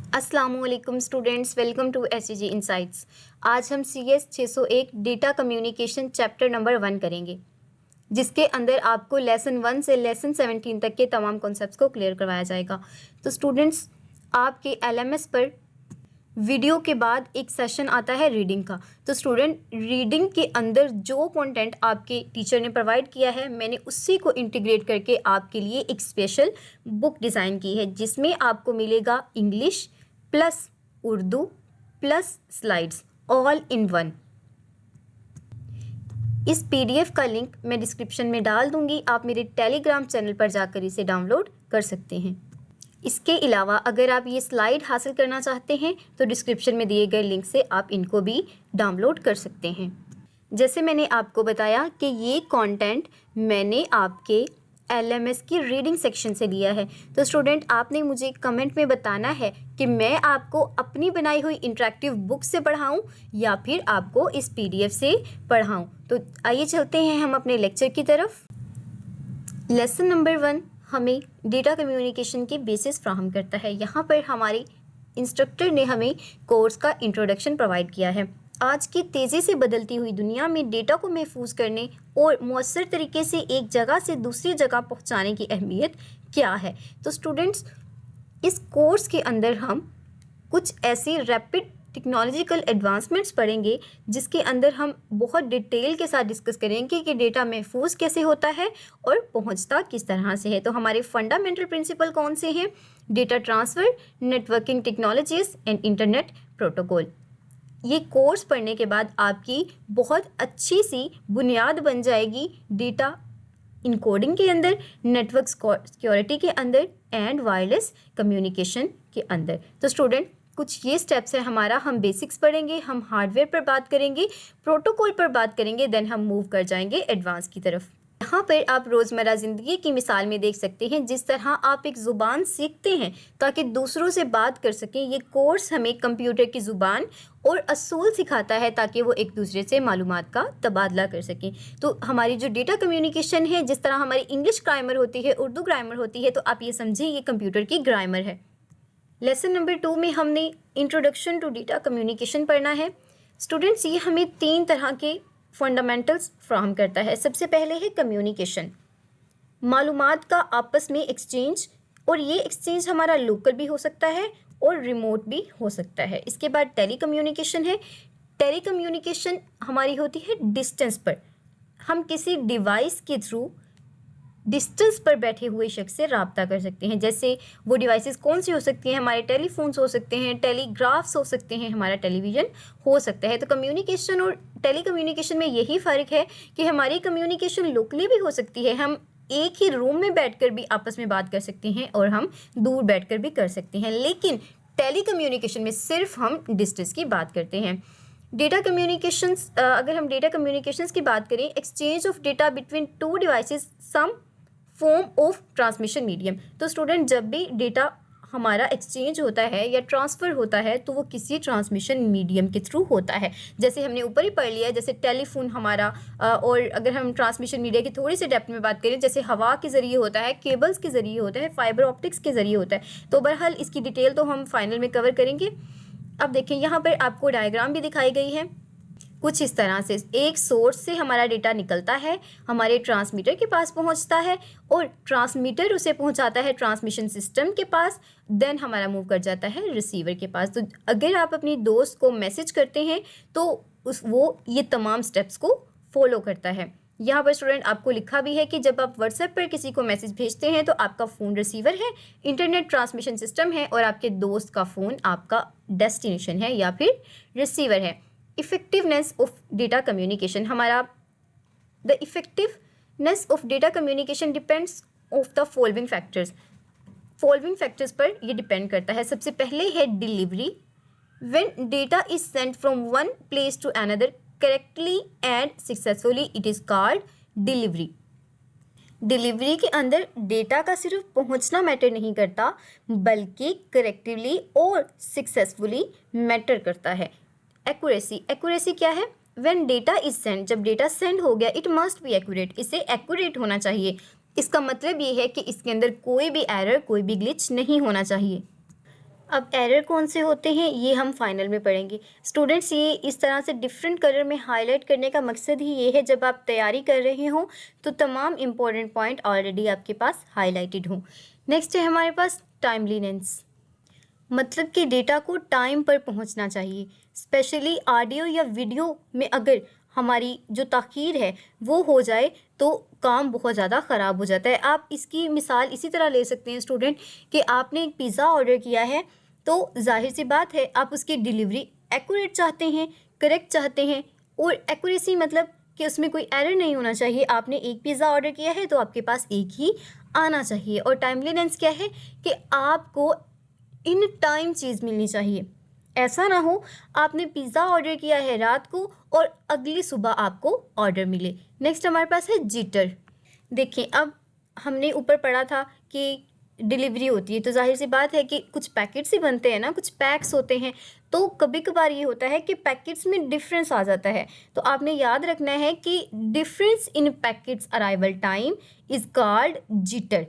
अस्सलामुअलैकुम students, welcome to SEG insights. आज हम CS 601 data communication chapter number 1 करेंगे, जिसके अंदर आपको लेसन 1 से लेसन 17 तक के तमाम कॉन्सेप्ट्स को क्लियर करवाया जाएगा। तो स्टूडेंट्स, आपके LMS पर वीडियो के बाद एक सेशन आता है रीडिंग का। तो स्टूडेंट, रीडिंग के अंदर जो कंटेंट आपके टीचर ने प्रोवाइड किया है, मैंने उसी को इंटीग्रेट करके आपके लिए एक स्पेशल बुक डिज़ाइन की है, जिसमें आपको मिलेगा English plus Urdu plus slides all in one. इस PDF का लिंक मैं डिस्क्रिप्शन में डाल दूंगी, आप मेरे टेलीग्राम चैनल पर जाकर इसे डाउनलोड कर सकते हैं। इसके अलावा अगर आप ये स्लाइड हासिल करना चाहते हैं तो डिस्क्रिप्शन में दिए गए लिंक से आप इनको भी डाउनलोड कर सकते हैं। जैसे मैंने आपको बताया कि ये कंटेंट मैंने आपके LMS की रीडिंग सेक्शन से लिया है। तो स्टूडेंट, आपने मुझे कमेंट में बताना है कि मैं आपको अपनी बनाई हुई इंटरेक्टिव बुक से पढ़ाऊं या फिर आपको इस PDF से पढ़ाऊं। तो आइए चलते हैं हम अपने लेक्चर की तरफ। लेसन नंबर 1 हमें डेटा कम्युनिकेशन के बेसिस फ्राहम करता है। यहाँ पर हमारे इंस्ट्रक्टर ने हमें कोर्स का इंट्रोडक्शन प्रोवाइड किया है। आज की तेज़ी से बदलती हुई दुनिया में डेटा को महफूज करने और मौसर तरीके से एक जगह से दूसरी जगह पहुंचाने की अहमियत क्या है। तो स्टूडेंट्स, इस कोर्स के अंदर हम कुछ ऐसी रैपिड टेक्नोलॉजिकल एडवांसमेंट्स पढ़ेंगे, जिसके अंदर हम बहुत डिटेल के साथ डिस्कस करेंगे कि डेटा महफूज कैसे होता है और पहुंचता किस तरह से है। तो हमारे फंडामेंटल प्रिंसिपल कौन से हैं? Data transfer, networking technologies and internet protocol. ये कोर्स पढ़ने के बाद आपकी बहुत अच्छी सी बुनियाद बन जाएगी डेटा इनकोडिंग के अंदर, नेटवर्क सिक्योरिटी के अंदर एंड वायरलेस कम्युनिकेशन के अंदर। तो स्टूडेंट, कुछ ये स्टेप्स है हमारा। हम बेसिक्स पढ़ेंगे, हम हार्डवेयर पर बात करेंगे, प्रोटोकॉल पर बात करेंगे, देन हम मूव कर जाएंगे एडवांस की तरफ। यहाँ पर आप रोज़मर्रा ज़िंदगी की मिसाल में देख सकते हैं जिस तरह आप एक ज़ुबान सीखते हैं ताकि दूसरों से बात कर सकें। ये कोर्स हमें कंप्यूटर की ज़ुबान और असूल सिखाता है ताकि वो एक दूसरे से मालूमात का तबादला कर सकें। तो हमारी जो डेटा कम्युनिकेशन है, जिस तरह हमारी इंग्लिश ग्रामर होती है, उर्दू ग्रामर होती है, तो आप ये समझें ये कंप्यूटर की ग्रामर है। लेसन नंबर 2 में हमने इंट्रोडक्शन टू डेटा कम्युनिकेशन पढ़ना है। स्टूडेंट्स, ये हमें 3 तरह के फंडामेंटल्स फ्राहम करता है। सबसे पहले है कम्युनिकेशन, मालूमात का आपस में एक्सचेंज, और ये एक्सचेंज हमारा लोकल भी हो सकता है और रिमोट भी हो सकता है। इसके बाद टेली कम्युनिकेशन है। टेली कम्युनिकेशन हमारी होती है डिस्टेंस पर, हम किसी डिवाइस के थ्रू डिस्टेंस पर बैठे हुए शख्स से रब्ता कर सकते हैं। जैसे वो डिवाइसेस कौन सी हो सकती हैं? हमारे टेलीफोन्स हो सकते हैं, टेलीग्राफ्स हो सकते हैं, हमारा टेलीविज़न हो सकता है। तो कम्युनिकेशन और टेली कम्युनिकेशन में यही फ़र्क है कि हमारी कम्युनिकेशन लोकली भी हो सकती है, हम एक ही रूम में बैठकर भी आपस में बात कर सकते हैं और हम दूर बैठकर भी कर सकते हैं। लेकिन टेली कम्युनिकेशन में सिर्फ हम डिस्टेंस की बात करते हैं। डेटा कम्युनिकेशंस, अगर हम डेटा कम्युनिकेशंस की बात करें, exchange of data between 2 devices some form of transmission medium. तो स्टूडेंट, जब भी डेटा हमारा एक्सचेंज होता है या ट्रांसफ़र होता है तो वो किसी ट्रांसमिशन मीडियम के थ्रू होता है। जैसे हमने ऊपर ही पढ़ लिया, जैसे टेलीफोन हमारा, और अगर हम ट्रांसमिशन मीडिया की थोड़ी सी डेप्थ में बात करें, जैसे हवा के ज़रिए होता है, केबल्स के ज़रिए होता है, फाइबर ऑप्टिक्स के ज़रिए होता है। तो बहरहाल इसकी डिटेल तो हम फाइनल में कवर करेंगे। अब देखें, यहाँ पर आपको डायग्राम भी दिखाई गई है कुछ इस तरह से। एक सोर्स से हमारा डेटा निकलता है, हमारे ट्रांसमीटर के पास पहुंचता है और ट्रांसमीटर उसे पहुंचाता है ट्रांसमिशन सिस्टम के पास, देन हमारा मूव कर जाता है रिसीवर के पास। तो अगर आप अपनी दोस्त को मैसेज करते हैं तो वो ये तमाम स्टेप्स को फॉलो करता है। यहाँ पर स्टूडेंट आपको लिखा भी है कि जब आप व्हाट्सएप पर किसी को मैसेज भेजते हैं तो आपका फ़ोन रिसीवर है, इंटरनेट ट्रांसमिशन सिस्टम है, और आपके दोस्त का फ़ोन आपका डेस्टिनेशन है या फिर रिसीवर है। इफेक्टिवनेस ऑफ डेटा कम्युनिकेशन, हमारा the effectiveness of data communication depends of the following factors. Following factors पर ये डिपेंड करता है। सबसे पहले है delivery. When data is sent from one place to another correctly and successfully, it is called delivery. Delivery के अंदर data का सिर्फ पहुंचना मैटर नहीं करता, बल्कि करेक्टिवली और सक्सेसफुली मैटर करता है। एक्यूरेसी क्या है? व्हेन डेटा इज सेंड, जब डेटा सेंड हो गया, इट मस्ट बी एक्यूरेट, इसे एक्यूरेट होना चाहिए। इसका मतलब ये है कि इसके अंदर कोई भी एरर, कोई भी ग्लिच नहीं होना चाहिए। अब एरर कौन से होते हैं ये हम फाइनल में पढ़ेंगे। स्टूडेंट्स, ये इस तरह से डिफरेंट कलर में हाईलाइट करने का मकसद ही ये है, जब आप तैयारी कर रहे हों तो तमाम इम्पोर्टेंट पॉइंट ऑलरेडी आपके पास हाईलाइटेड हों। नेक्स्ट है हमारे पास टाइमलीनेस, मतलब कि डेटा को टाइम पर पहुंचना चाहिए। स्पेशली ऑडियो या वीडियो में अगर हमारी जो ताख़ीर है वो हो जाए तो काम बहुत ज़्यादा ख़राब हो जाता है। आप इसकी मिसाल इसी तरह ले सकते हैं स्टूडेंट कि आपने एक पिज़्ज़ा ऑर्डर किया है, तो जाहिर सी बात है आप उसकी डिलीवरी एक्यूरेट चाहते हैं, करेक्ट चाहते हैं। और एक्यूरेसी मतलब कि उसमें कोई एरर नहीं होना चाहिए। आपने एक पिज़्ज़ा ऑर्डर किया है तो आपके पास एक ही आना चाहिए। और टाइमलीनेस क्या है कि आपको इन टाइम चीज़ मिलनी चाहिए। ऐसा ना हो आपने पिज़्ज़ा ऑर्डर किया है रात को और अगली सुबह आपको ऑर्डर मिले। नेक्स्ट हमारे पास है जिटर। देखिए, अब हमने ऊपर पढ़ा था कि डिलीवरी होती है तो जाहिर सी बात है कि कुछ पैकेट्स ही बनते हैं ना, कुछ पैक्स होते हैं, तो कभी कभार ये होता है कि पैकेट्स में डिफरेंस आ जाता है। तो आपने याद रखना है कि difference in packets arrival time is called jitter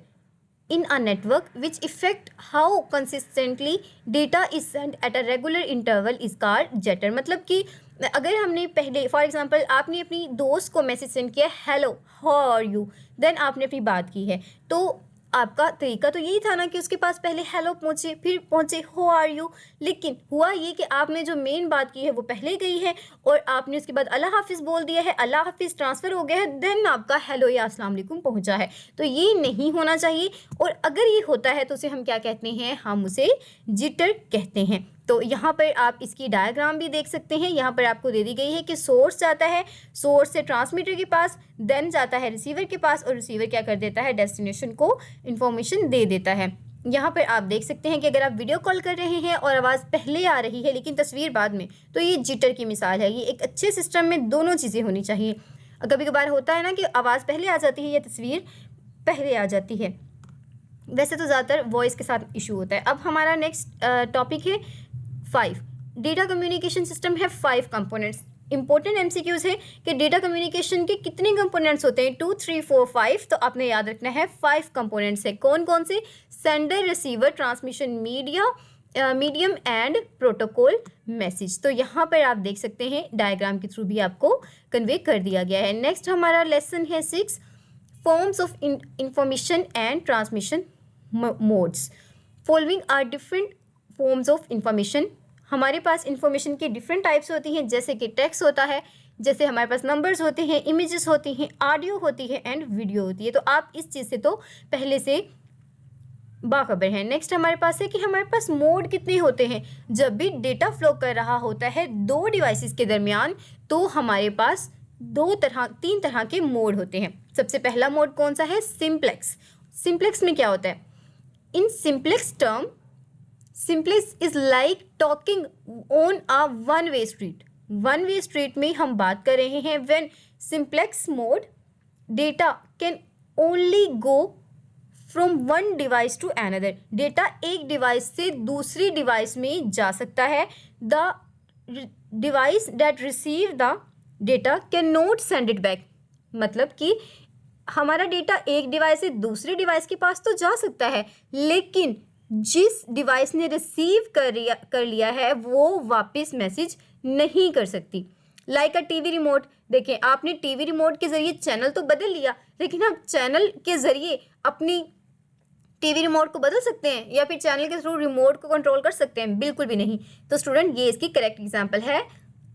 in a network which affect how consistently data is sent at a regular interval is called jitter। मतलब कि अगर हमने पहले फॉर एग्जांपल आपने अपनी दोस्त को मैसेज सेंड किया hello how are you, then आपने अपनी बात की है, तो आपका तरीका तो यही था ना कि उसके पास पहले हेलो पहुँचे फिर पहुँचे हाउ आर यू। लेकिन हुआ ये कि आपने जो मेन बात की है वो पहले गई है और आपने उसके बाद अल्लाह हाफिज़ बोल दिया है, अल्लाह हाफिज़ ट्रांसफ़र हो गया है, देन आपका हेलो या अस्सलाम वालेकुम पहुँचा है। तो ये नहीं होना चाहिए। और अगर ये होता है तो उसे हम क्या कहते हैं, हम उसे जिटर कहते हैं। तो यहाँ पर आप इसकी डायग्राम भी देख सकते हैं। यहाँ पर आपको दे दी गई है कि सोर्स जाता है, सोर्स से ट्रांसमीटर के पास, देन जाता है रिसीवर के पास और रिसीवर क्या कर देता है, डेस्टिनेशन को इंफॉर्मेशन दे देता है। यहाँ पर आप देख सकते हैं कि अगर आप वीडियो कॉल कर रहे हैं और आवाज़ पहले आ रही है लेकिन तस्वीर बाद में, तो ये जिटर की मिसाल है। ये एक अच्छे सिस्टम में दोनों चीज़ें होनी चाहिए। कभी कभार होता है ना कि आवाज़ पहले आ जाती है या तस्वीर पहले आ जाती है, वैसे तो ज़्यादातर वॉइस के साथ इशू होता है। अब हमारा नेक्स्ट टॉपिक है 5 डेटा कम्युनिकेशन सिस्टम है 5 कंपोनेंट्स। इंपॉर्टेंट एमसीक्यूज है कि डेटा कम्युनिकेशन के कितने कंपोनेंट्स होते हैं, 2 3 4 5, तो आपने याद रखना है 5 कंपोनेंट्स है। कौन कौन से, sender, receiver, transmission medium and protocol message. तो यहाँ पर आप देख सकते हैं डायग्राम के थ्रू भी आपको कन्वे कर दिया गया है। नेक्स्ट हमारा लेसन है 6 forms of information and transmission modes. Following are different forms of information. हमारे पास इंफॉर्मेशन की डिफरेंट टाइप्स होती हैं, जैसे कि टेक्स्ट होता है, जैसे हमारे पास नंबर्स होते हैं, इमेजेस होती हैं, ऑडियो होती है एंड वीडियो होती है। तो आप इस चीज़ से तो पहले से बाखबर हैं। नेक्स्ट हमारे पास है कि हमारे पास मोड कितने होते हैं। जब भी डेटा फ्लो कर रहा होता है दो डिवाइसेस के दरमियान, तो हमारे पास 3 तरह के मोड होते हैं। सबसे पहला मोड कौन सा है, सिंप्लेक्स। सिंप्लेक्स में क्या होता है, in simplex term, simplex is like talking on a one way street. One way street में हम बात कर रहे हैं। When simplex mode data can only go from one device to another. Data एक डिवाइस से दूसरी डिवाइस में जा सकता है। The device that receive the data can not send it back. मतलब कि हमारा डेटा एक डिवाइस से दूसरी डिवाइस के पास तो जा सकता है, लेकिन जिस डिवाइस ने रिसीव कर लिया है वो वापस मैसेज नहीं कर सकती। Like a TV remote. देखें, आपने टीवी रिमोट के ज़रिए चैनल तो बदल लिया, लेकिन आप चैनल के ज़रिए अपनी टीवी रिमोट को बदल सकते हैं या फिर चैनल के थ्रू रिमोट को कंट्रोल कर सकते हैं? बिल्कुल भी नहीं। तो स्टूडेंट, ये इसकी करेक्ट एग्जांपल है,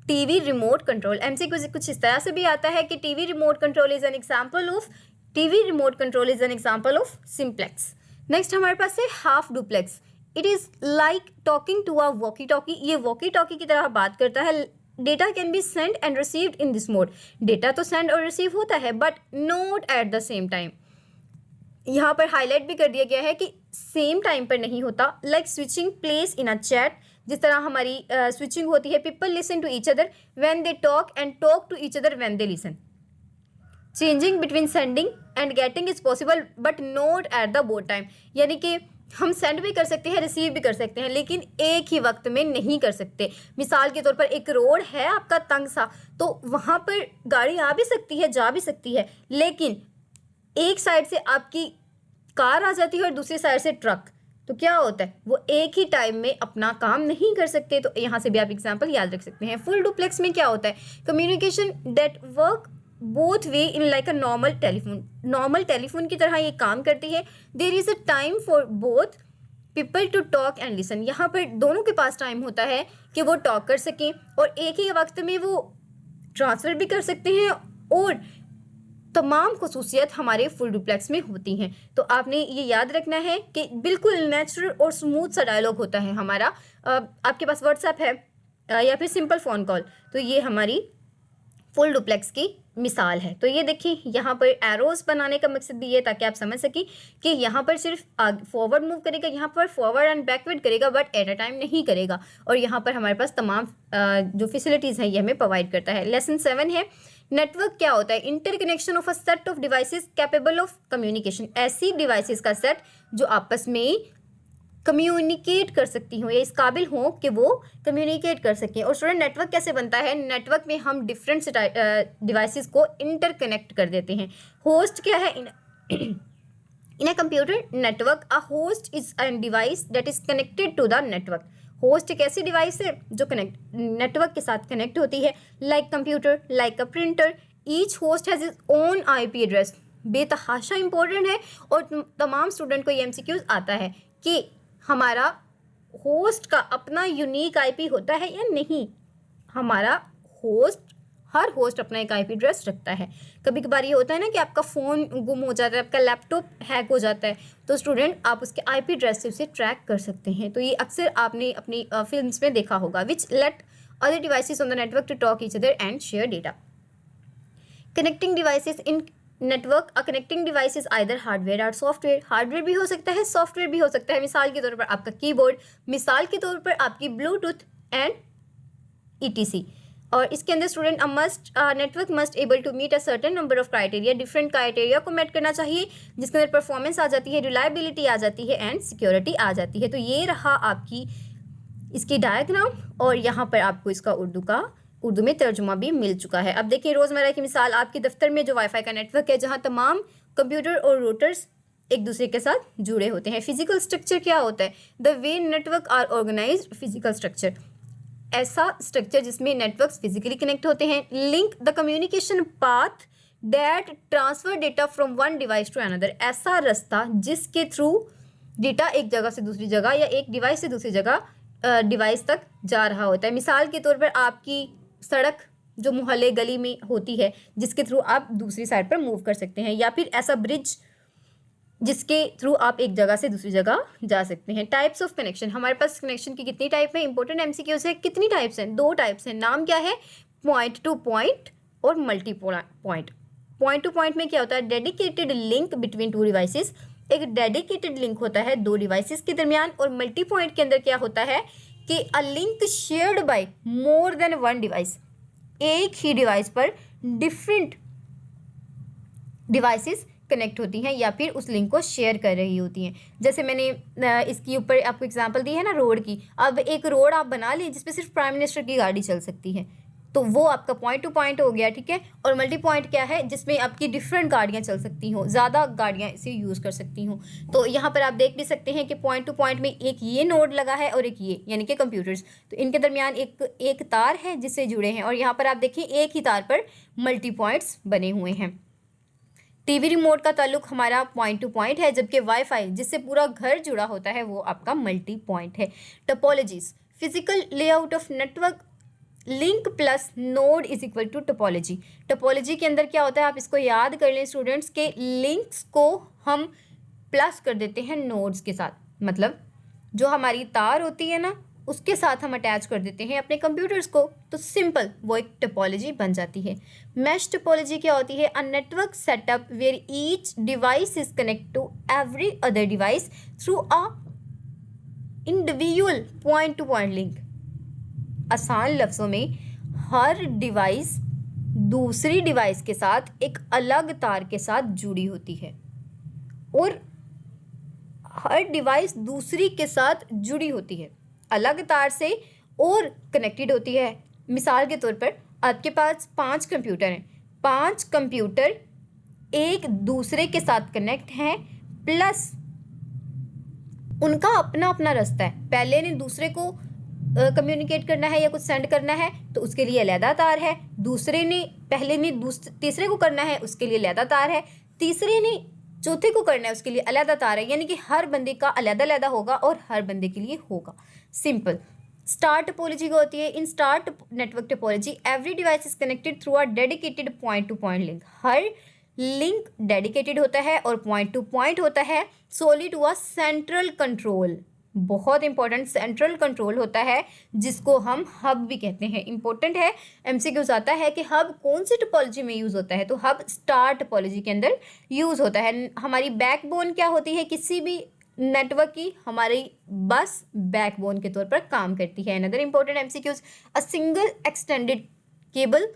टीवी रिमोट कंट्रोल। एमसीक्यू कुछ इस तरह से भी आता है कि TV remote control is an example of simplex. Next हमारे पास है half duplex. It is like talking to a walkie talkie. ये वॉकी टॉकी की तरह बात करता है। Data can be send and received in this mode. Data तो सेंड और रिसीव होता है but not at the same time. यहाँ पर हाईलाइट भी कर दिया गया है कि सेम टाइम पर नहीं होता। Like switching place in a chat. जिस तरह हमारी स्विचिंग होती है, people listen to each other when they talk and talk to each other when they listen. Changing between sending and getting is possible but not at the both time. यानी कि हम send भी कर सकते हैं, receive भी कर सकते हैं, लेकिन एक ही वक्त में नहीं कर सकते। मिसाल के तौर पर एक रोड है आपका तंग सा, तो वहाँ पर गाड़ी आ भी सकती है, जा भी सकती है, लेकिन एक साइड से आपकी कार आ जाती है और दूसरी साइड से ट्रक। तो क्या होता है, वो एक ही टाइम में अपना काम नहीं कर सकते। तो यहाँ से भी आप एग्जाम्पल याद रख सकते हैं। फुल डुप्लेक्स में क्या होता है, communication that work both way in like a normal telephone, normal telephone की तरह ये काम करती है। There is a time for both people to talk and listen, यहाँ पर दोनों के पास टाइम होता है कि वो टॉक कर सकें और एक ही वक्त में वो ट्रांसफर भी कर सकते हैं, और तमाम खसूसियत हमारे फुल डुप्लेक्स में होती हैं। तो आपने ये याद रखना है कि बिल्कुल नेचुरल और स्मूथ सा डायलॉग होता है हमारा। आपके पास व्हाट्सएप है या फिर सिंपल फ़ोन कॉल, तो ये हमारी फुल डुप्लेक्स की मिसाल है। तो ये देखिए यहाँ पर एरोज बनाने का मकसद भी ये ताकि आप समझ सकें कि यहाँ पर सिर्फ फॉरवर्ड मूव करेगा, यहाँ पर फॉरवर्ड एंड बैकवर्ड करेगा, बट एट अ टाइम नहीं करेगा। और यहाँ पर हमारे पास तमाम जो फैसिलिटीज़ हैं ये हमें प्रोवाइड करता है। लेसन 7 है, नेटवर्क क्या होता है, interconnection of a set of devices capable of communication, ऐसी डिवाइसेस का सेट जो आपस में कम्युनिकेट कर सकती हों या इस काबिल हों कि वो कम्युनिकेट कर सकें। और स्टूडेंट नेटवर्क कैसे बनता है, नेटवर्क में हम डिफरेंट डिवाइसेस को इंटरकनेक्ट कर देते हैं। होस्ट क्या है, in a computer network a host is a device that is connected to the network. Host एक ऐसी डिवाइस है जो नेटवर्क के साथ कनेक्ट होती है, like computer, like a printer. Each host has is own IP address, बेतहाशा important है और तमाम स्टूडेंट को ये एमसीक्यूज आता है कि हमारा होस्ट का अपना यूनिक आईपी होता है या नहीं। हमारा हर होस्ट अपना एक आईपी एड्रेस रखता है। कभी कभार ये होता है ना कि आपका फ़ोन गुम हो जाता है, आपका लैपटॉप हैक हो जाता है, तो स्टूडेंट आप उसके आईपी एड्रेस से उसे ट्रैक कर सकते हैं। तो ये अक्सर आपने अपनी फिल्म्स में देखा होगा, which let other devices on the network to talk each other and share data. Connecting devices in network, a connecting device is either hardware or software, hardware भी हो सकता है, सॉफ्टवेयर भी हो सकता है। मिसाल के तौर पर आपका कीबोर्ड, मिसाल के तौर पर आपकी ब्लूटूथ एंड ईटीसी। और इसके अंदर student network must able to meet a certain number of criteria, different criteria को मेट करना चाहिए, जिसके अंदर परफॉर्मेंस आ जाती है, रिलायबिलिटी आ जाती है एंड सिक्योरिटी आ जाती है। तो ये रहा आपकी इसकी डायग्राम, और यहाँ पर आपको इसका उर्दू में तर्जुमा भी मिल चुका है। अब देखिए रोज़मर्रा की मिसाल, आपके दफ्तर में जो वाईफाई का नेटवर्क है, जहाँ तमाम कंप्यूटर और रूटर्स एक दूसरे के साथ जुड़े होते हैं। फिजिकल स्ट्रक्चर क्या होता है, the way network are organized, physical structure ऐसा स्ट्रक्चर जिसमें नेटवर्क्स फिजिकली कनेक्ट होते हैं। Link the communication path that transfer data from one device to another, ऐसा रास्ता जिसके थ्रू डेटा एक जगह से दूसरी जगह या एक डिवाइस से दूसरी जगह डिवाइस तक जा रहा होता है। मिसाल के तौर पर आपकी सड़क जो मोहल्ले गली में होती है, जिसके थ्रू आप दूसरी साइड पर मूव कर सकते हैं, या फिर ऐसा ब्रिज जिसके थ्रू आप एक जगह से दूसरी जगह जा सकते हैं। टाइप्स ऑफ कनेक्शन, हमारे पास कनेक्शन की कितनी टाइप है, इंपॉर्टेंट एमसीक्यूज है। कितनी टाइप्स हैं, 2 टाइप्स हैं। नाम क्या है, पॉइंट टू पॉइंट और multi point. Point to point में क्या होता है, dedicated link between two devices, एक डेडिकेटेड लिंक होता है 2 डिवाइसेस के दरमियान। और मल्टी पॉइंट के अंदर क्या होता है कि a link shared by more than one device, एक ही डिवाइस पर डिफरेंट डिवाइसेस कनेक्ट होती हैं या फिर उस लिंक को शेयर कर रही होती हैं। जैसे मैंने इसके ऊपर आपको एग्जांपल दी है ना रोड की। अब एक रोड आप बना ली जिसपे सिर्फ प्राइम मिनिस्टर की गाड़ी चल सकती है, तो वो आपका पॉइंट टू पॉइंट हो गया, ठीक है। और मल्टी पॉइंट क्या है, जिसमें आपकी डिफरेंट गाड़ियाँ चल सकती हों, ज़्यादा गाड़ियाँ इसे यूज़ कर सकती हों। तो यहाँ पर आप देख भी सकते हैं कि पॉइंट टू पॉइंट में एक ये नोड लगा है और एक ये, यानी कि कंप्यूटर्स, तो इनके दरमियान एक तार है जिससे जुड़े हैं। और यहाँ पर आप देखिए एक ही तार पर मल्टी पॉइंट्स बने हुए हैं। टीवी रिमोट का ताल्लुक हमारा पॉइंट टू पॉइंट है, जबकि वाईफाई जिससे पूरा घर जुड़ा होता है वो आपका मल्टी पॉइंट है। Topologies, physical layout of network, link plus node is equal to topology. Topology के अंदर क्या होता है, आप इसको याद कर लें स्टूडेंट्स के लिंक्स को हम प्लस कर देते हैं नोड्स के साथ, मतलब जो हमारी तार होती है ना उसके साथ हम अटैच कर देते हैं अपने कंप्यूटर्स को, तो सिंपल वो एक टोपोलॉजी बन जाती है। मैश टोपोलॉजी क्या होती है, a network setup where each device is connect to every other device through a individual point to point link. आसान लफ्ज़ों में हर डिवाइस दूसरी डिवाइस के साथ एक अलग तार के साथ जुड़ी होती है, और हर डिवाइस दूसरी के साथ जुड़ी होती है अलग तार से और कनेक्टेड होती है। मिसाल के तौर पर आपके पास 5 कंप्यूटर हैं, 5 कंप्यूटर एक दूसरे के साथ कनेक्ट हैं, प्लस उनका अपना अपना रास्ता है। पहले ने दूसरे को कम्युनिकेट करना है या कुछ सेंड करना है तो उसके लिए अलहदा तार है, पहले ने तीसरे को करना है उसके लिए अलहदा तार है, तीसरे ने चौथे को करना है उसके लिए अलहदा तार है। यानी कि हर बंदे का अलहदा अलहदा होगा और हर बंदे के लिए होगा। सिंपल। स्टार टोपोलॉजी क्या होती है? In star network topology every device is connected through a dedicated point to point link. हर लिंक डेडिकेटेड होता है और पॉइंट टू पॉइंट होता है, solely to a central control. बहुत इंपॉर्टेंट, सेंट्रल कंट्रोल होता है जिसको हम हब भी कहते हैं। इंपॉर्टेंट है, एमसीक्यूज आता है कि हब कौन सी टोपोलॉजी में यूज होता है, तो हब स्टार टोपोलॉजी के अंदर यूज होता है। हमारी बैकबोन क्या होती है किसी भी नेटवर्क की? हमारी बस बैकबोन के तौर पर काम करती है। Another important MCQs, a single extended cable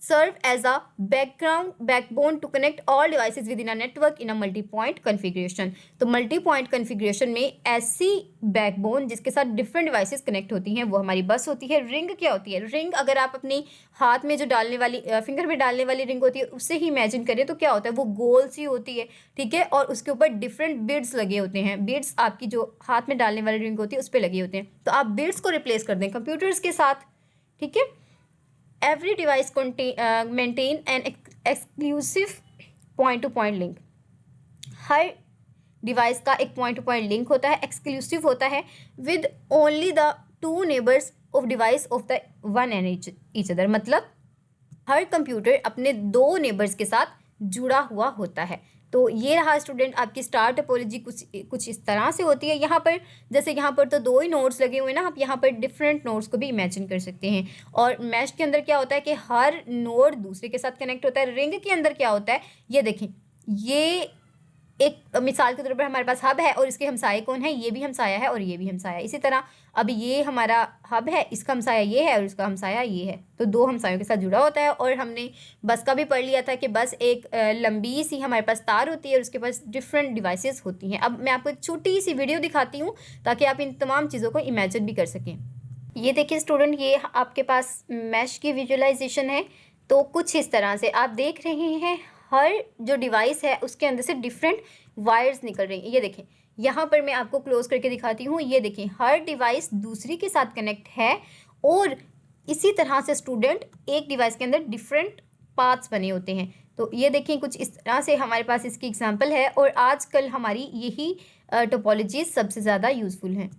serve as a backbone to connect all devices within a network in a multi-point configuration। तो multi-point configuration में ऐसी बैकबोन जिसके साथ डिफरेंट डिवाइसेस कनेक्ट होती हैं वो हमारी बस होती है। रिंग क्या होती है? रिंग अगर आप अपनी हाथ में जो डालने वाली फिंगर में डालने वाली रिंग होती है उससे ही इमेजिन करें तो क्या होता है? वो गोल सी होती है, ठीक है, और उसके ऊपर डिफरेंट बीड्स लगे होते हैं। बीड्स आपकी जो हाथ में डालने वाली रिंग होती है उस पर लगे होते हैं। तो आप बीड्स को रिप्लेस कर दें कंप्यूटर्स के साथ, ठीक है। Every device maintain an exclusive point to point link। Her device का एक पॉइंट टू पॉइंट लिंक होता है, एक्सक्लूसिव होता है, with only the two neighbours of device of the one and each other. मतलब हर कंप्यूटर अपने दो नेबर्स के साथ जुड़ा हुआ होता है। तो ये रहा स्टूडेंट आपकी स्टार टोपोलॉजी कुछ इस तरह से होती है। यहाँ पर जैसे यहाँ पर तो दो ही नोड्स लगे हुए हैं ना, आप यहाँ पर डिफरेंट नोड्स को भी इमेजिन कर सकते हैं। और मैश के अंदर क्या होता है कि हर नोड दूसरे के साथ कनेक्ट होता है। रिंग के अंदर क्या होता है ये देखें, ये एक मिसाल के तौर पर हमारे पास हब है और इसके हमसाये कौन है? ये भी हमसाया है और ये भी हमसाया है। इसी तरह अब ये हमारा हब है, इसका हमसाया ये है और इसका हमसाया ये है, तो दो हमसायों के साथ जुड़ा होता है। और हमने बस का भी पढ़ लिया था कि बस एक लंबी सी हमारे पास तार होती है और उसके पास डिफरेंट डिवाइसेस होती हैं। अब मैं आपको एक छोटी सी वीडियो दिखाती हूँ ताकि आप इन तमाम चीज़ों को इमेजिन भी कर सकें। ये देखिए स्टूडेंट, ये आपके पास मैश की विजुअलाइजेशन है। तो कुछ इस तरह से आप देख रहे हैं हर जो डिवाइस है उसके अंदर से डिफरेंट वायर्स निकल रही हैं। ये देखें, यहाँ पर मैं आपको क्लोज करके दिखाती हूँ। ये देखें, हर डिवाइस दूसरी के साथ कनेक्ट है और इसी तरह से स्टूडेंट एक डिवाइस के अंदर डिफरेंट पार्ट्स बने होते हैं। तो ये देखें, कुछ इस तरह से हमारे पास इसकी एग्जांपल है और आजकल हमारी यही टोपोलॉजी सबसे ज़्यादा यूज़फुल हैं।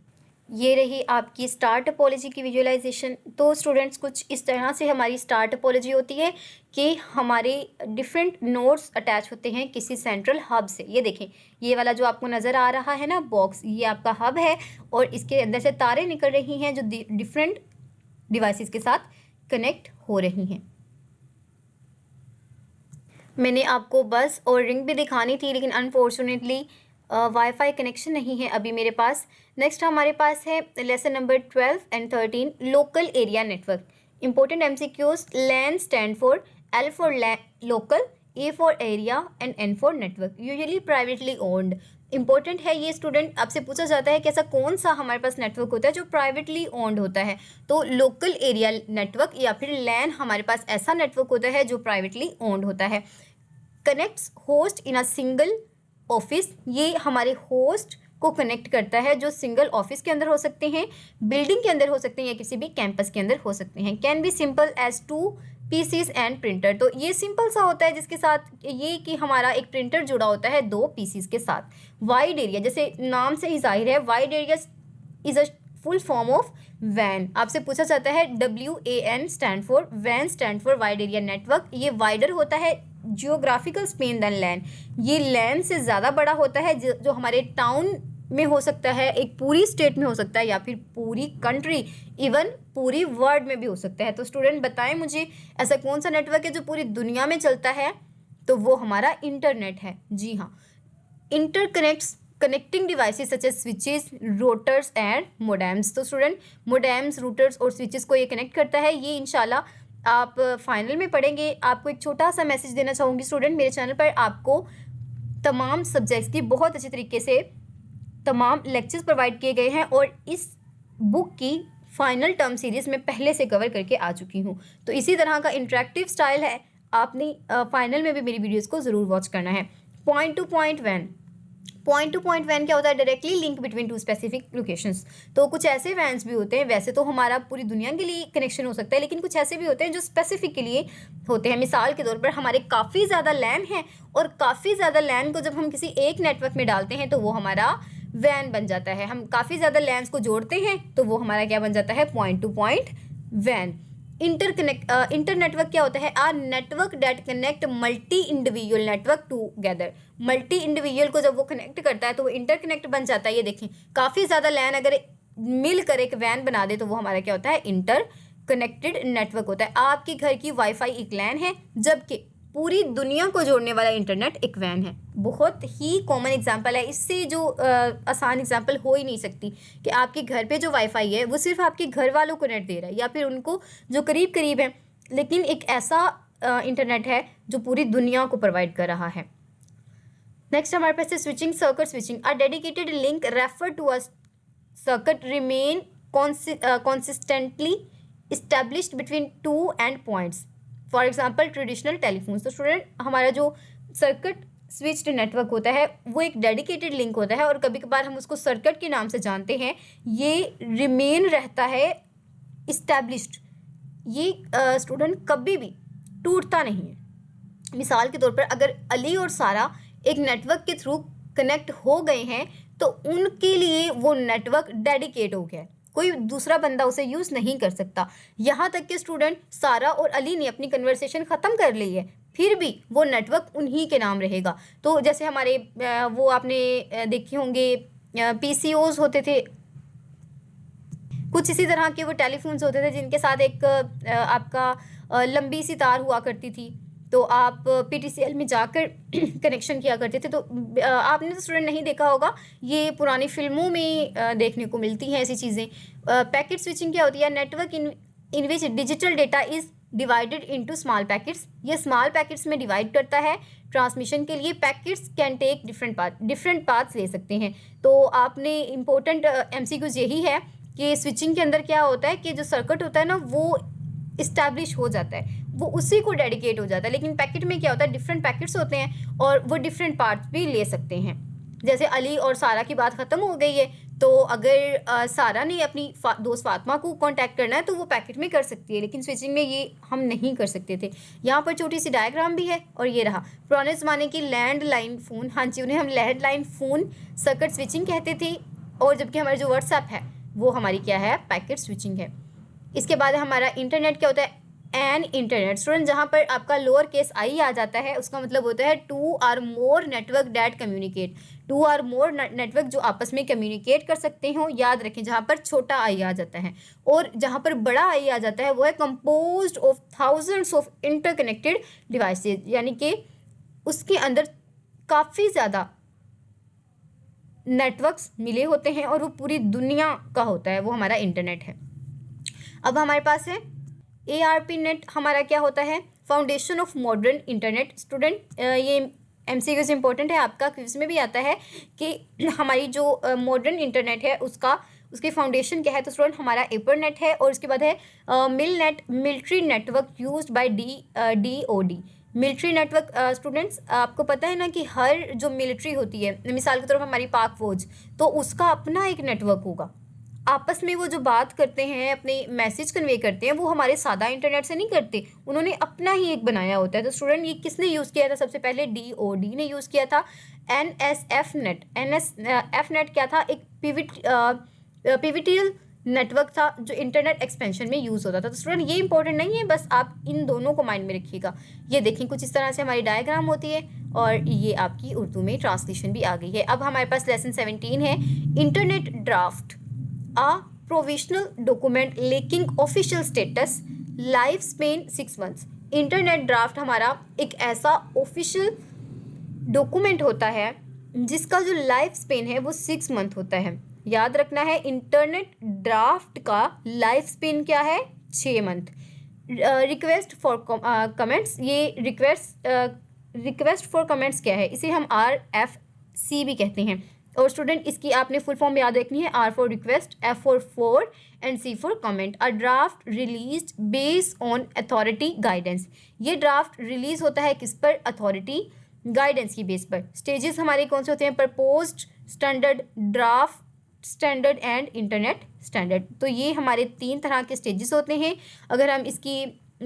ये रही आपकी स्टार टोपोलॉजी की विजुअलाइजेशन। तो स्टूडेंट्स कुछ इस तरह से हमारी स्टार टोपोलॉजी होती है कि हमारे डिफरेंट नोड्स अटैच होते हैं किसी सेंट्रल हब से। ये देखें, ये वाला जो आपको नज़र आ रहा है ना बॉक्स, ये आपका हब है और इसके अंदर से तारें निकल रही हैं जो डिफरेंट डिवाइसेस के साथ कनेक्ट हो रही हैं। मैंने आपको बस और रिंग भी दिखानी थी लेकिन अनफॉर्चुनेटली वाईफाई कनेक्शन नहीं है अभी मेरे पास। नेक्स्ट हमारे पास है lesson number 12 and 13, local area network. Important MCQs, LAN stand for, L for local, A for area and N for network. Usually privately owned. Important है ये स्टूडेंट, आपसे पूछा जाता है कि ऐसा कौन सा हमारे पास नेटवर्क होता है जो प्राइवेटली ओन्ड होता है। तो लोकल एरिया नेटवर्क या फिर लैन हमारे पास ऐसा नेटवर्क होता है जो प्राइवेटली ओन्ड होता है। Connects host in a single office, ये हमारे होस्ट को कनेक्ट करता है जो सिंगल ऑफिस के अंदर हो सकते हैं, बिल्डिंग के अंदर हो सकते हैं या किसी भी कैंपस के अंदर हो सकते हैं। Can be simple as 2 PCs and printer. तो ये सिंपल सा होता है जिसके साथ ये कि हमारा एक प्रिंटर जुड़ा होता है दो पीसीज के साथ। वाइड एरिया, जैसे नाम से ही जाहिर है, wide area is a full form of वैन। आपसे पूछा जाता है WAN स्टैंड फॉर, वैन stand for wide area network. ये वाइडर होता है जियोग्राफिकल स्पेन देन लैन, ये लैन से ज़्यादा बड़ा होता है जो हमारे टाउन में हो सकता है, एक पूरी स्टेट में हो सकता है या फिर पूरी कंट्री, इवन पूरी वर्ल्ड में भी हो सकता है। तो स्टूडेंट बताएं मुझे ऐसा कौन सा नेटवर्क है जो पूरी दुनिया में चलता है? तो वो हमारा इंटरनेट है। जी हाँ, interconnects connecting devices such as switches, routers and modems. तो स्टूडेंट मोडेम्स, रूटर्स और स्विचेस को ये कनेक्ट करता है। ये इंशाल्लाह आप फाइनल में पढ़ेंगे। आपको एक छोटा सा मैसेज देना चाहूँगी स्टूडेंट, मेरे चैनल पर आपको तमाम सब्जेक्ट्स की बहुत अच्छे तरीके से तमाम लेक्चर्स प्रोवाइड किए गए हैं और इस बुक की फाइनल टर्म सीरीज़ में पहले से कवर करके आ चुकी हूँ। तो इसी तरह का इंटरेक्टिव स्टाइल है, आपने फाइनल में भी मेरी वीडियोज़ को ज़रूर वॉच करना है। Point to point van, point to point van क्या होता है? Directly link between two specific locations. तो कुछ ऐसे वैन्स भी होते हैं, वैसे तो हमारा पूरी दुनिया के लिए कनेक्शन हो सकता है, लेकिन कुछ ऐसे भी होते हैं जो स्पेसिफिक के लिए होते हैं। मिसाल के तौर पर हमारे काफ़ी ज़्यादा लैन है और काफ़ी ज़्यादा लैन को जब हम किसी एक नेटवर्क में डालते हैं तो वो हमारा वैन बन जाता है। हम काफ़ी ज़्यादा लैन्स को जोड़ते हैं तो वो हमारा क्या बन जाता है? पॉइंट टू पॉइंट वैन। इंटर नेटवर्क क्या होता है? A network that connect multi individual network together. Multi individual को जब वो कनेक्ट करता है तो वो इंटरकनेक्ट बन जाता है। ये देखें, काफ़ी ज़्यादा लैन अगर मिलकर एक वैन बना दे तो वो हमारा क्या होता है? इंटर कनेक्टेड नेटवर्क होता है। आपके घर की वाईफाई एक लैन है, जबकि पूरी दुनिया को जोड़ने वाला इंटरनेट एक वैन है। बहुत ही कॉमन एग्जांपल है, इससे जो आसान एग्जांपल हो ही नहीं सकती कि आपके घर पे जो वाईफाई है वो सिर्फ आपके घर वालों को नेट दे रहा है या फिर उनको जो करीब करीब है, लेकिन एक ऐसा इंटरनेट है जो पूरी दुनिया को प्रोवाइड कर रहा है। नेक्स्ट हमारे पास है switching, circuit switching. A dedicated link refer to a circuit remain consistently established between two end points. For example traditional telephone. तो स्टूडेंट, हमारा जो सर्किट स्विच्ड नेटवर्क होता है वो एक डेडिकेटेड लिंक होता है और कभी कभार हम उसको सर्किट के नाम से जानते हैं। ये रिमेन रहता है इस्टेब्लिश्ड। ये स्टूडेंट कभी भी टूटता नहीं है। मिसाल के तौर पर अगर अली और सारा एक नेटवर्क के थ्रू कनेक्ट हो गए हैं तो उनके लिए वो नेटवर्क डेडिकेट हो गया है, कोई दूसरा बंदा उसे यूज़ नहीं कर सकता। यहाँ तक कि स्टूडेंट सारा और अली ने अपनी कन्वर्सेशन ख़त्म कर ली है, फिर भी वो नेटवर्क उन्हीं के नाम रहेगा। तो जैसे हमारे वो आपने देखे होंगे PCOs होते थे, कुछ इसी तरह के वो टेलीफोन्स होते थे जिनके साथ एक आपका लंबी सी तार हुआ करती थी, तो आप PTCL में जाकर कनेक्शन किया करते थे। तो आपने तो स्टूडेंट नहीं देखा होगा, ये पुरानी फिल्मों में देखने को मिलती हैं ऐसी चीज़ें। पैकेट स्विचिंग क्या होती है? Network in which digital data is divided into small packets. ये स्मॉल पैकेट्स में डिवाइड करता है ट्रांसमिशन के लिए। Packets can take different paths ले सकते हैं। तो आपने इम्पोर्टेंट MCQs यही है कि स्विचिंग के अंदर क्या होता है कि जो सर्किट होता है ना वो इस्टेब्लिश हो जाता है, वो उसी को डेडिकेट हो जाता है। लेकिन पैकेट में क्या होता है? डिफरेंट पैकेट्स होते हैं और वो डिफरेंट पार्ट्स भी ले सकते हैं। जैसे अली और सारा की बात ख़त्म हो गई है, तो अगर सारा ने अपनी दोस्त फातिमा को कांटेक्ट करना है तो वो पैकेट में कर सकती है, लेकिन स्विचिंग में ये हम नहीं कर सकते थे। यहाँ पर छोटी सी डायग्राम भी है और ये रहा पुराने ज़माने की लैंडलाइन फ़ोन। हाँ जी, उन्हें हम लैंडलाइन फ़ोन सर्किट स्विचिंग कहते थे, और जबकि हमारा जो व्हाट्सएप है वो हमारी क्या है? पैकेट स्विचिंग है। इसके बाद हमारा इंटरनेट क्या होता है? An internet. स्टूडेंट, जहाँ पर आपका लोअर केस आई आ जाता है उसका मतलब होता है two or more network that communicate. Two or more network जो आपस में कम्युनिकेट कर सकते हो। याद रखें, जहाँ पर छोटा आई आ जाता है और जहाँ पर बड़ा आई आ जाता है वो है composed of thousands of interconnected devices, यानी कि उसके अंदर काफ़ी ज़्यादा नेटवर्क्स मिले होते हैं और वो पूरी दुनिया का होता है, वो हमारा इंटरनेट है। अब हमारे पास है ARP नेट। हमारा क्या होता है? Foundation of modern internet. Student, ये MCQ इंपॉर्टेंट है, आपका क्विज में भी आता है कि हमारी जो मॉडर्न इंटरनेट है उसकी फाउंडेशन क्या है? तो स्टूडेंट, हमारा एपरनेट है और उसके बाद है MILNET, military network used by DOD। Military network students, आपको पता है ना कि हर जो मिलिट्री होती है, मिसाल के तौर पर हमारी पाक फौज, तो उसका अपना एक नेटवर्क होगा। आपस में वो जो बात करते हैं, अपने मैसेज कन्वे करते हैं, वो हमारे सादा इंटरनेट से नहीं करते, उन्होंने अपना ही एक बनाया होता है। तो स्टूडेंट, ये किसने यूज़ किया था? सबसे पहले DOD ने यूज़ किया था। NSF net. NSF नेट क्या था? एक PVTL नेटवर्क था जो इंटरनेट एक्सपेंशन में यूज़ होता था। तो स्टूडेंट, ये इंपॉर्टेंट नहीं है, बस आप इन दोनों को माइंड में रखिएगा। ये देखिए, कुछ इस तरह से हमारी डायग्राम होती है और ये आपकी उर्दू में ट्रांसलेशन भी आ गई है। अब हमारे पास लेसन 17 है, internet draft. A provisional document lacking official status, life span 6 months। Internet draft हमारा एक ऐसा ऑफिशियल डॉक्यूमेंट होता है जिसका जो लाइफ स्पेन है वो 6 मंथ होता है। याद रखना है, इंटरनेट ड्राफ्ट का लाइफ स्पेन क्या है? 6 मंथ। रिक्वेस्ट फॉर कमेंट्स, ये रिक्वेस्ट फॉर कमेंट्स क्या है? इसे हम RFC भी कहते हैं। और स्टूडेंट, इसकी आपने फुल फॉर्म याद रखनी है। R for request, F for and C for comment. A draft release based on authority guidance. ये ड्राफ्ट रिलीज होता है किस पर? अथॉरिटी गाइडेंस की बेस पर। स्टेजेस हमारे कौन से होते हैं? Proposed standard, draft standard and internet standard. तो ये हमारे 3 तरह के स्टेजेस होते हैं। अगर हम इसकी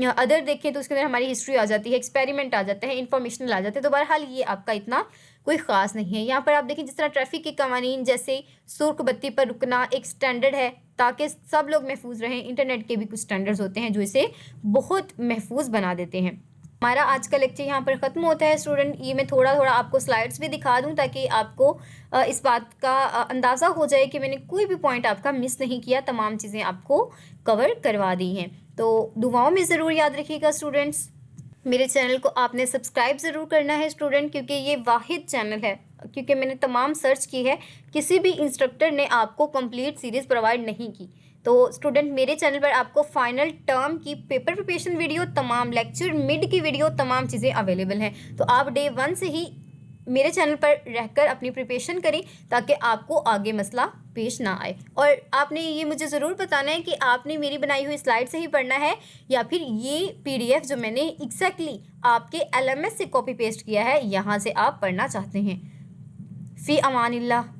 अदर देखें तो उसके अंदर हमारी हिस्ट्री आ जाती है, एक्सपेरिमेंट आ जाता है, इंफॉर्मेशनल आ जाते हैं। तो बहरहाल ये आपका इतना कोई ख़ास नहीं है। यहाँ पर आप देखें जिस तरह ट्रैफिक के कवानीन जैसे सुर्ख बत्ती पर रुकना एक स्टैंडर्ड है ताकि सब लोग महफूज रहें। इंटरनेट के भी कुछ स्टैंडर्ड्स होते हैं जो इसे बहुत महफूज बना देते हैं। हमारा आज का लेक्चर यहाँ पर ख़त्म होता है स्टूडेंट। ये मैं थोड़ा थोड़ा आपको स्लाइड्स भी दिखा दूँ ताकि आपको इस बात का अंदाज़ा हो जाए कि मैंने कोई भी पॉइंट आपका मिस नहीं किया, तमाम चीज़ें आपको कवर करवा दी हैं। तो दुआओं में ज़रूर याद रखिएगा स्टूडेंट्स। मेरे चैनल को आपने सब्सक्राइब ज़रूर करना है स्टूडेंट, क्योंकि ये वाहिद चैनल है, क्योंकि मैंने तमाम सर्च की है, किसी भी इंस्ट्रक्टर ने आपको कंप्लीट सीरीज़ प्रोवाइड नहीं की। तो स्टूडेंट मेरे चैनल पर आपको फाइनल टर्म की पेपर प्रिपरेशन वीडियो, तमाम लेक्चर मिड की वीडियो, तमाम चीज़ें अवेलेबल हैं। तो आप डे 1 से ही मेरे चैनल पर रहकर अपनी प्रिपरेशन करें ताकि आपको आगे मसला पेश ना आए। और आपने ये मुझे ज़रूर बताना है कि आपने मेरी बनाई हुई स्लाइड से ही पढ़ना है या फिर ये PDF जो मैंने एग्जैक्टली आपके LMS से कॉपी पेस्ट किया है यहाँ से आप पढ़ना चाहते हैं। फ़ी अमानिल्लाह।